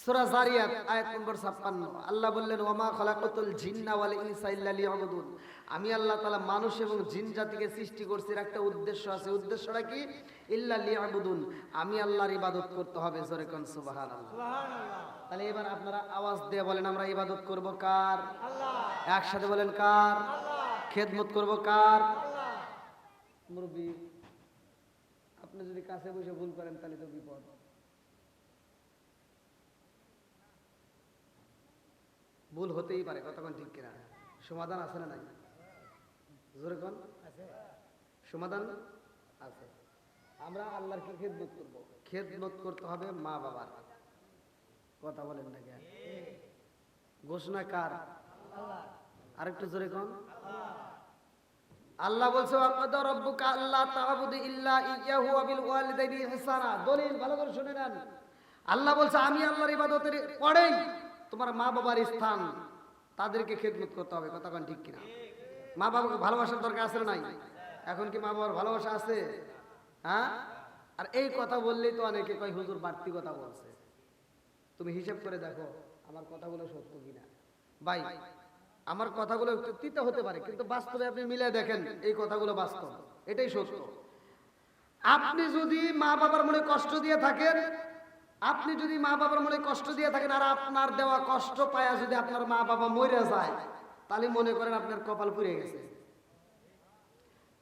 সূরা জারিয়াত আয়াত নম্বর 56, আল্লাহ বললেন ওয়ামা খালাকাতুল জিন্না ওয়াল ইনসা ইল্লা লিয়াবুদুন, আমি আল্লাহ তাআলা মানুষ এবং জিন জাতিকে সৃষ্টি করছি, এর একটা উদ্দেশ্য আছে। উদ্দেশ্যটা কি? ইল্লা লিয়াবুদুন, আমি আল্লাহর ইবাদত করতে হবে। জোরে কোন সুবহানাল্লাহ। তাহলে এবার আপনারা আওয়াজ দিয়ে বলেন আমরা ইবাদত করব কার? আল্লাহ। একসাথে বলেন কার? আল্লাহ। খেদমত করব কার? আল্লাহ। মুরব্বি আপনি যদি কাছে বসে ভুল করেন তাহলে তো বিপদ। ভুল হতেই পারে, কতক্ষণ ঠিক কিনা? সমাধান আছে না নাই? জোরে কোন আছে? সমাধান আছে। আমরা আল্লাহর কি খেদমত করব? খেদমত করতে হবে মা বাবার। কথা বলেন না কেন? ঘোষণা কার? আল্লাহ। আরেকটু জোরে কোন? আল্লাহ বলছে ওয়াকাদা রাব্বুকা আল্লা তা'বুদু ইল্লা ইয়্যাহু ওয়া বিল ওয়ালিদাইনি ইহসানা। দলিল ভালো করে শুনে নেন। আল্লাহ বলছে আমি আল্লাহর ইবাদতের পরেই তোমার মা বাবার স্থান, তাদেরকে খেদমত করতে হবে। কতক্ষণ ঠিক কিনা? মা বাবাকে ভালোবাসার দরকার আছে না নাই? এখন কি মা বাবার ভালোবাসা আছে? হ্যাঁ। আর এই কথা বললেই তো অনেকে কয় হুজুর বাড়তি কথা বলছে। তুমি হিসাব করে দেখো আমার কথাগুলো সত্য কিনা। ভাই আমার কথাগুলো একটু তিতা হতে পারে, কিন্তু বাস্তবে আপনি মিলে দেখেন এই কথাগুলো বাস্তব, এটাই সত্য। আপনি যদি মা বাবার মনে কষ্ট দিয়ে থাকেন, আপনি যদি মা বাবার মনে কষ্ট দিয়ে থাকেন আর আপনার দেওয়া কষ্ট পায়া যদি আপনার মা বাবা মরে যায়, তাহলে মনে করেন আপনার কপাল পুড়ে গেছে।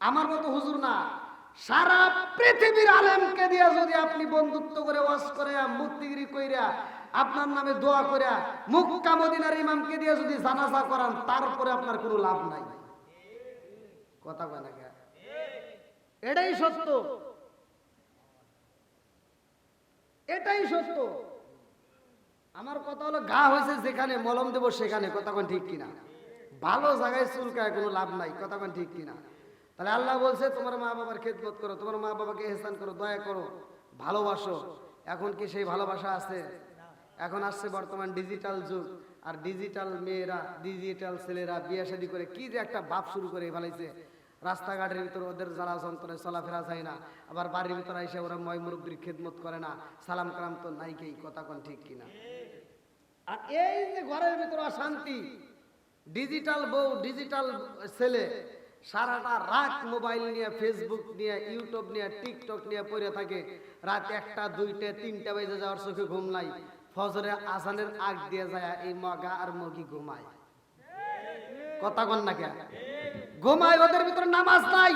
আমার মতো হুজুর না, সারা পৃথিবীর আলেমকে দিয়ে যদি আপনি বন্ধুত্ব করে ওয়াজ করে মুক্তিগিরি কইরা আপনার নামে দোয়া করে মক্কা মদিনার ইমামকে দিয়ে যদি জানাজা করান, তারপরে আপনার কোনো লাভ নাই। কথা কয় না কে? এটাই সত্য, এটাই সত্য। আমার কথা হলো ঘা হয়েছে যেখানে মলম দেব সেখানে। কথা কোন ঠিক কিনা? ভালো জায়গায় চুলকায় কোনো লাভ নাই। কথা কোন ঠিক কিনা? তাহলে আল্লাহ বলছে তোমার মা বাবার খেদমত করো, তোমার মা বাবাকে ইহসান করো, দয়া করো, ভালোবাসো। এখন কি সেই ভালোবাসা আছে? এখন আসছে বর্তমান ডিজিটাল যুগ, আর ডিজিটাল মেয়েরা, ডিজিটাল ছেলেরা বিয়ে শাদী করে কি যে একটা ভাব শুরু করে ফেলাইছে। রাস্তাঘাটের ভিতরে ওদের জ্বালা যন্ত্রণায় চলাফেরা যায় না, আবার বাড়ির ভিতরে এসে ওরা ময় মুরব্বির খেদমত করে না, সালাম কালাম তো নাই কেই। কথা কোন ঠিক কিনা? আর এই যে ঘরের ভিতরে অশান্তি, ডিজিটাল বউ ডিজিটাল ছেলে সারাটা রাত মোবাইল নিয়ে, ফেসবুক নিয়ে, ইউটিউব নিয়ে, টিকটক নিয়ে পড়ে থাকে। রাত 1টা 2টা 3টা বেজে যাওয়ার চোখে ঘুম নাই। ফজরে আজানের আগ দিয়ে যায় এই মগা আর মগি ঘুমায়। কথা কন না কেন? ঘুমায়। ওদের ভিতরে নামাজ নাই,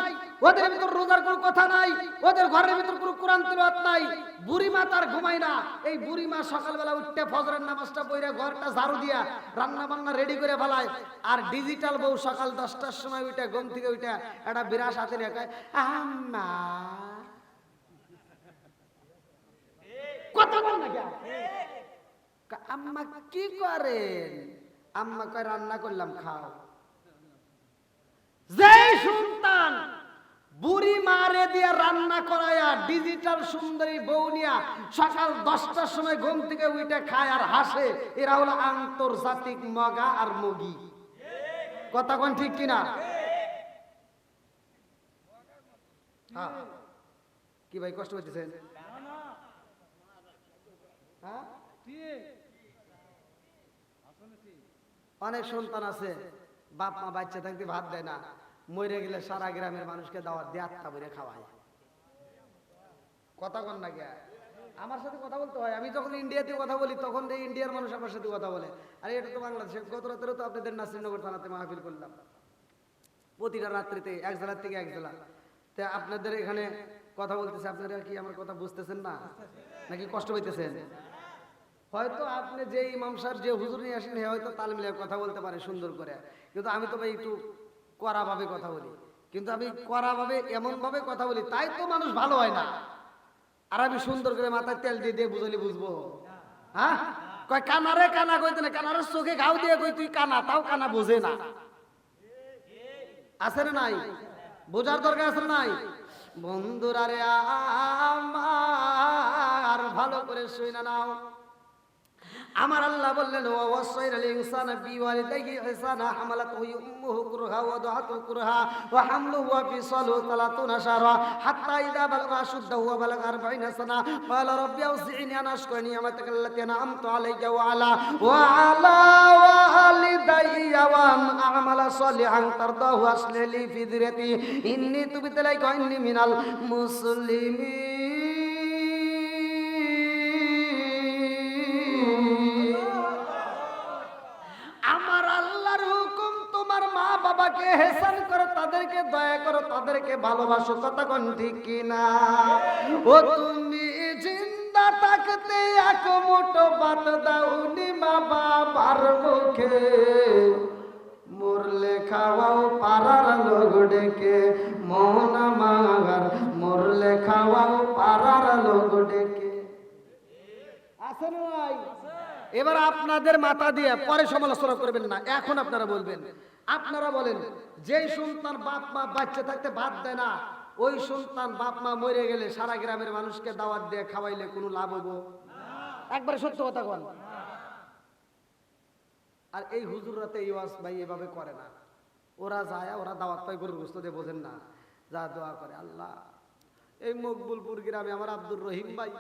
ওদের ভিতর রোজার কোনো কথা নাই, ওদের ঘরের ভিতর কোনো কোরআন তিলাওয়াত নাই। বুড়ি মা তার ঘুমায় না। এই বুড়ি মা সকালবেলা উঠতে ফজরের নামাজটা পড়ে ঘরটা ঝাড়ু দিয়া রান্না বান্না রেডি করে ফেলায়। আর ডিজিটাল বউ সকাল 10টার সময় উঠে ঘুম থেকে উঠে একটা বিরাট হাতে নিয়ে কয় আম্মা। কথা বল না কেন? আম্মা কি করেন? আম্মা কয় রান্না করলাম খাও। যেই সন্তান বুড়ি মারে দিয়ে রান্না করায়া ডিজিটাল সুন্দরী বউ নিয়া সকাল 10টার সময় ঘুম থেকে উঠে খায় আর হাসে, এরা হলো আন্তর্জাতিক মগা আর মগি। কথা কোন ঠিক কিনা? হ্যাঁ কি ভাই কষ্ট হইতেছেন? হ্যাঁ অনেক সন্তান আছে বাপ মা বাচ্চা থাকতে ভাত দেয় না, মরে গেলে সারা গ্রামের মানুষকে দাওয়াত দিয়ে আত্মা বলে খাওয়ায়। কথা কন না কে? আমার সাথে কথা বলতে হয়। আমি যখন ইন্ডিয়াতে কথা বলি তখন এই ইন্ডিয়ার মানুষ আমার সাথে কথা বলে। আর এটা তো বাংলাদেশে। গত রাতেরও তো আপনাদের নাসিরনগর থানাতে মাহফিল করলাম। প্রতিটা রাত্রিতে এক জেলার থেকে এক জেলা। তা আপনাদের এখানে কথা বলতেছে, আপনারা কি আমার কথা বুঝতেছেন না নাকি কষ্ট পাইতেছেন? হয়তো আপনি যে ইমাম সাহেব যে হুজুর নিয়ে আসেন হয়তো তাল মিলিয়ে কথা বলতে পারে সুন্দর করে, কিন্তু আমি তো ভাই একটু কড়া ভাবে কথা বলি। কিন্তু আমি কড়া ভাবে এমন ভাবে কথা বলি তাই তো মানুষ ভালো হয় না। আর আমি সুন্দর করে মাথায় তেল দিয়ে দিয়ে বুঝালি বুঝবো? হ্যাঁ কয় কানারে কানা কইতে না, কানারের চোখে ঘাও দিয়ে কই তুই কানা, তাও কানা বোঝে না। আছে না নাই? বোঝার দরকার আছে না নাই? বন্ধুরা রে আমার ভালো করে শুই না নাও, আমার আল্লাহ বললেন ওয়াসাইনাল ইনসানা বিওয়ালিদাইহি ইহসানা হামালাতহু উম্মুহু কুরহা ওয়া ওয়াদাআতুহু কুরহা ওয়া হামলুহু ওয়া ফিসালুহু 30 শাহরা হাত্তা ইযা বালাগা আশুদ্দাহু ওয়া বালাগা 40 সানা ক্বালা রাব্বি আউজি'নি আন আশকুরা নি'মাতাকা আল্লাতী আন'আমতু আলাইয়া ওয়া আলা ওয়ালিদাইয়া ওয়া আন আ'মালা সালিহান তারদাহু আসলিহ লি ফি যুররিয়াতি ইন্নী তুবতু ইলাইকা ওয়া ইন্নী মিনাল মুসলিমিন। আমার আল্লাহর হুকুম, তোমার মা বাবাকে হেসান করো, তাদেরকে দয়া করো, তাদেরকে ভালোবাসো। কথা কোন ঠিক কিনা? ও তুমি জিন্দা থাকতে এক মুঠো ভাত দাওনি মা বাবার মুখে, মরলে খাওয়াও পাড়ার লোক ডেকে, মোহন মাগার মরলে খাওয়াও পাড়ার লোক ডেকে। আছে না ভাই? এবার আপনাদের মাথা দিয়ে পরে সমালোচনা করবেন না, এখন আপনারা বলবেন। আপনারা বলেন, যেই সন্তান বাপ মা বাচ্চা থাকতে ভাত দেয় না, ওই সন্তান বাপ মা মরে গেলে সারা গ্রামের মানুষকে দাওয়াত দিয়ে খাওয়াইলে কোনো লাভ হবো? একবারে সত্য কথা বল। আর এই হুজুররাতে এই ওয়াজ ভাই এভাবে করে না। ওরা যায়, ওরা দাওয়াত পায় গরুর গোশত দিয়ে, বোঝেন না, যা দোয়া করে আল্লাহ এই মকবুলপুর গ্রামে আমার আব্দুর রহিম ভাই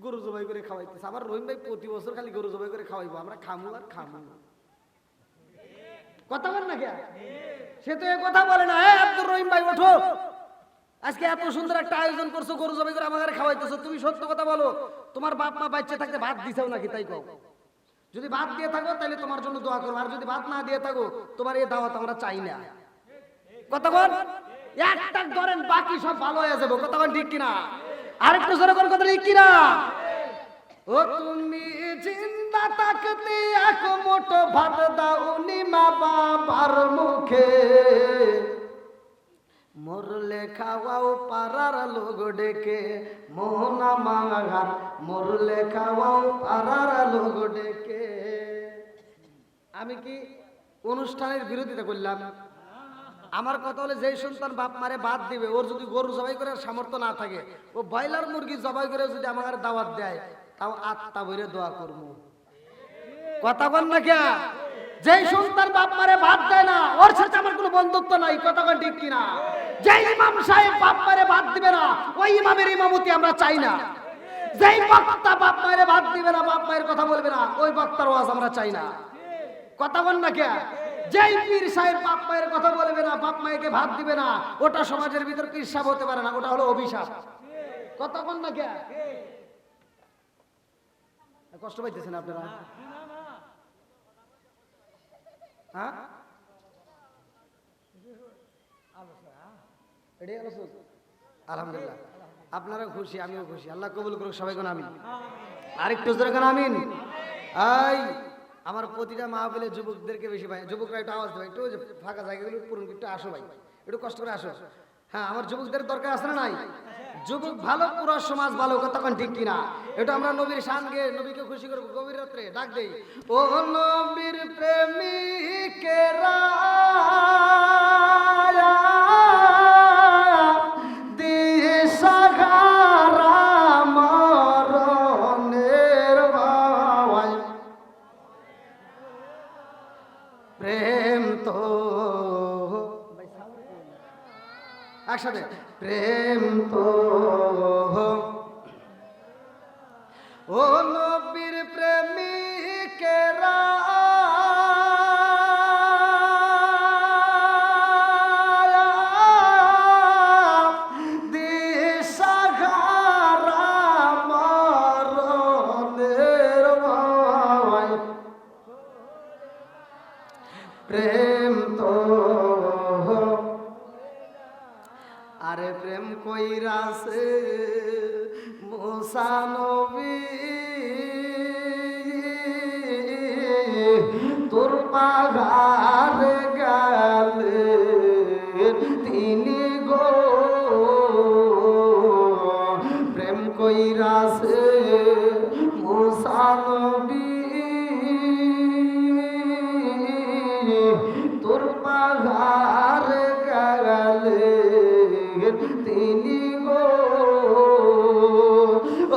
গরু জবাই করে খাওয়াইতেছে। আমার রহিম ভাই প্রতি বছর খালি গরু জবাই করে খাওয়াইবো, আমরা খামু আর খামু। কথা বল না কে? সে তো এই কথা বলে না। হ্যাঁ আব্দুর রহিম ভাই ওঠো, আজকে এত সুন্দর একটা আয়োজন করছো, গরু জবাই করে আমাদের খাওয়াইতেছো, তুমি সত্য কথা বলো, তোমার বাপ মা বাচ্চা থাকতে ভাত দিছাও নাকি? তাই কও। যদি ভাত দিয়ে থাকো তাহলে তোমার জন্য দোয়া করবো, আর যদি ভাত না দিয়ে থাকো তোমার এই দাওয়াত আমরা চাই না। কথা বল। একটা ধরেন, বাকি সব ভালো হয়ে যাবো। কথা বল ঠিক কিনা? আরেকটু জোরে কোন কথা ঠিক কিনা? ও তুমি জিন্দা থাকতে এক মুঠো ভাত দাওনি মা বাবার মুখে, মরলে খাওয়াও পাড়ার লোক ডেকে, মোহনা মাগার মরলে খাওয়াও পাড়ার লোক ডেকে। আমি কি অনুষ্ঠানের বিরোধিতা করলাম? আমার কথা হলে, যেই সন্তান বাপ মারে ভাত দিবে, ওর যদি গরু জবাই করে সামর্থ্য না থাকে, ও ব্রয়লার মুরগি জবাই করে যদি আমার দাওয়াত দেয়, তাও আত্মা ভরে দোয়া করবো। কথা বল না কে? যেই সন্তান বাপ মারে ভাত দেয় না, ওর সাথে আমার কোনো বন্ধুত্ব নাই। কথা বল ঠিক কিনা? যেই ইমাম সাহেব বাপ মারে ভাত দিবে না, ওই ইমামের ইমামতি আমরা চাই না। যেই বক্তা বাপ মারে ভাত দিবে না, বাপ মায়ের কথা বলবে না, ওই বক্তার ওয়াজ আমরা চাই না। কথা বল না কে? যেই পীর সাহেব বাপ মায়ের কথা বলবে না, বাপ মায়েকে ভাত দিবে না, ওটা সমাজের ভিতর পীর সাহেব হতে পারে না, ওটা হলো অভিশাপ। কথা বল না কে? কষ্ট পাইতেছেন আপনারা? হ্যাঁ, আলহামদুলিল্লাহ, আপনারা খুশি, আমিও খুশি। আল্লাহ কবুল করুক সবাই কোন আমিন। আরেকটু জোরে কোন আমিন। এই আমার প্রতিটা মাহফিলে যুবকদেরকে বেশি ভাই, যুবকরা একটু আওয়াজ দেবে, একটু ফাঁকা জায়গাগুলো পূরণ, একটু আসো ভাই, একটু কষ্ট করে আসো। হ্যাঁ, আমার যুবকদের দরকার আছে না নাই? যুবক ভালো, পুরো সমাজ ভালো। কতক্ষণ ঠিক কিনা? এটা আমরা নবীর শান গেয়ে নবীকে খুশি করবো। গভীর রাত্রে ডাক দেই, ও নবীর প্রেমিকেরা দিশাহারা মরণের ভাই, প্রেম তো একসাথে, প্রেম তো ও নবীর প্রেমিকেরা দিশাহারা মরণের ভাই, প্রেম তো আরে প্রেম কইরাছে মুসা নবী, তোর পাগারে গেলে তিনি গো, প্রেম কইরাছে মুসা নবী, তোর পাগারে গেলে তিনি গো,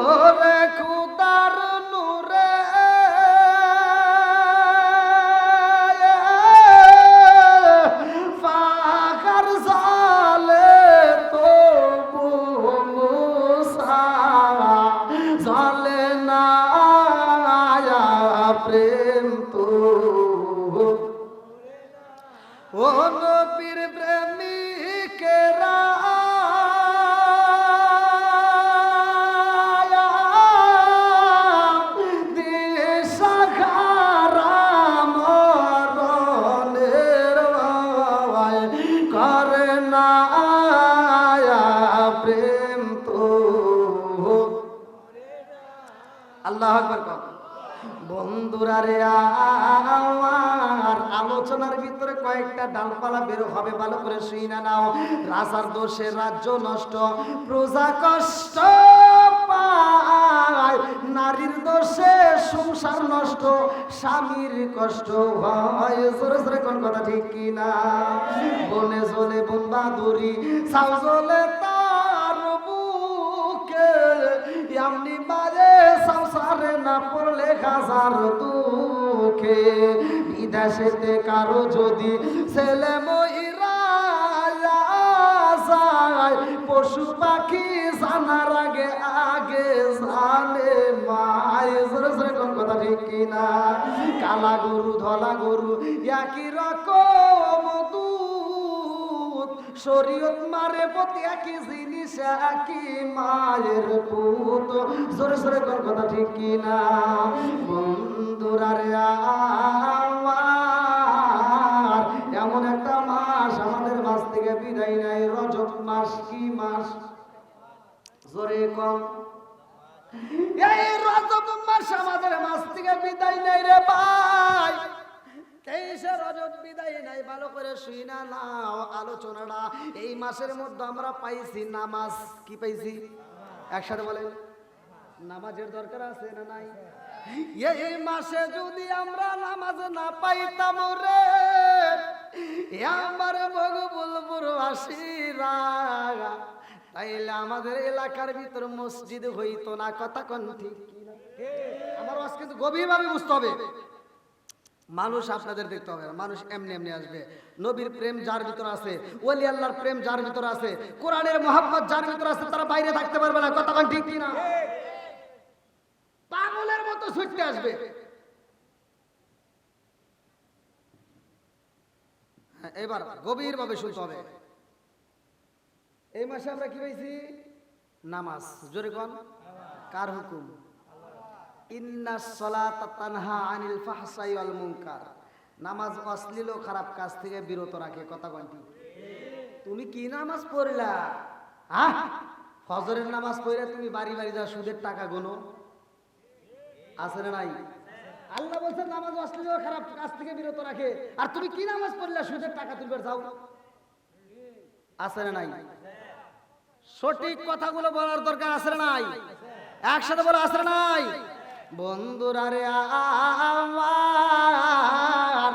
ওরে খুদার নূরে না প্রেম তো ও নবীর প্রেমিকেরা আল্লাহু আকবার। বন্ধুরা রে আমার আলোচনার ভিতরে কয়েকটা ডালপালা বের হবে, ভালো করে শুনে নাও। রাজার দোষে রাজ্য নষ্ট, প্রজা কষ্ট পায়, নারীর দোষে সংসার নষ্ট, স্বামীর কষ্ট হয়। জোরে জোরে কোন কথা ঠিক কিনা? বনে জলে বন বাদুরি সাউ জলে তার বুকে, এমনি বাজে সংসারে না পড়লে হাজার দুঃখে। বিদেশেতে কারো যদি ছেলে মহিরা যায়, পশু পাখি জানার আগে আগে জানে মায়। জোরে জোরে কোন কথা ঠিক কিনা? কালা গরু ধলা গরু একই রকম দুধ, শরীয়ত মারে প্রতি একই জিনিস একই মায়ের পুত। জোরে জোরে কোন কথা ঠিক কিনা? বন্ধুরা রে আমার এমন একটা মাস আমাদের মাস থেকে বিদায় নাই, রজব মাস। কি মাস? জোরে কম। এই রজব মাস আমাদের মাস থেকে বিদায় নাই রে ভাই। 23 রজব বিদায় নাই, ভালো করে শুইনা নাও আলোচনাটা। এই মাসের মধ্যে আমরা পাইছি নামাজ। কি পাইছি? একসাথে বলেন, নামাজের দরকার আছে না নাই? এই মাসে যদি আমরা নামাজ না পাইতাম রে, আমার বলবুর আসিরা, তাইলে আমাদের এলাকার ভিতর মসজিদ হইতো না। কথা কোন ঠিক কিনা? আমার আজ কিন্তু গভীরভাবে বুঝতে হবে। মানুষ আপনাদের দেখতে হবে, মানুষ এমনি এমনি আসবে। নবীর প্রেম যার ভিতর আছে, ওলি আল্লাহর প্রেম যার ভিতর আছে, কোরআনের মহব্বত যার ভিতর আছে, তারা বাইরে থাকতে পারবে না। কথা কোন ঠিক কিনা? পাগলের মতো ছুটতে আসবে। এবার গভীরভাবে শুনতে হবে। এই মাসে আমরা কি পাইছি? নামাজ। জোরে কোন? কার হুকুম? ইন্নাস সালাতা তানহা আনিল ফাহশাই ওয়াল মুনকার। নামাজ অশ্লীল ও খারাপ কাজ থেকে বিরত রাখে। কথা কোন ঠিক? তুমি কি নামাজ পড়লা? হ্যাঁ, ফজরের নামাজ পড়ে তুমি বাড়ি বাড়ি যা সুদের টাকা গোনো, আছে না নাই? আল্লাহ বলছেন নামাজ অশ্লীল ও খারাপ কাজ থেকে বিরত রাখে, আর তুমি কি নামাজ পড়লা? সুদের টাকা তুলবে যাও, আছে না নাই? সঠিক কথাগুলো বলার দরকার আছে না নাই? একসাথে বলো, আছে না নাই? বন্ধুরা রে আমার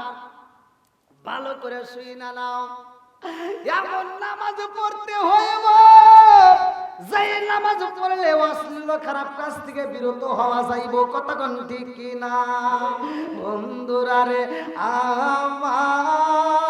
ভালো করে শুইনা নাও। এমন নামাজ পড়তে হইব যে নামাজ পড়লে অশ্লীল খারাপ কাজ থেকে বিরত হওয়া যাইব। কথা কোন ঠিক কিনা? বন্ধুরা রে আমার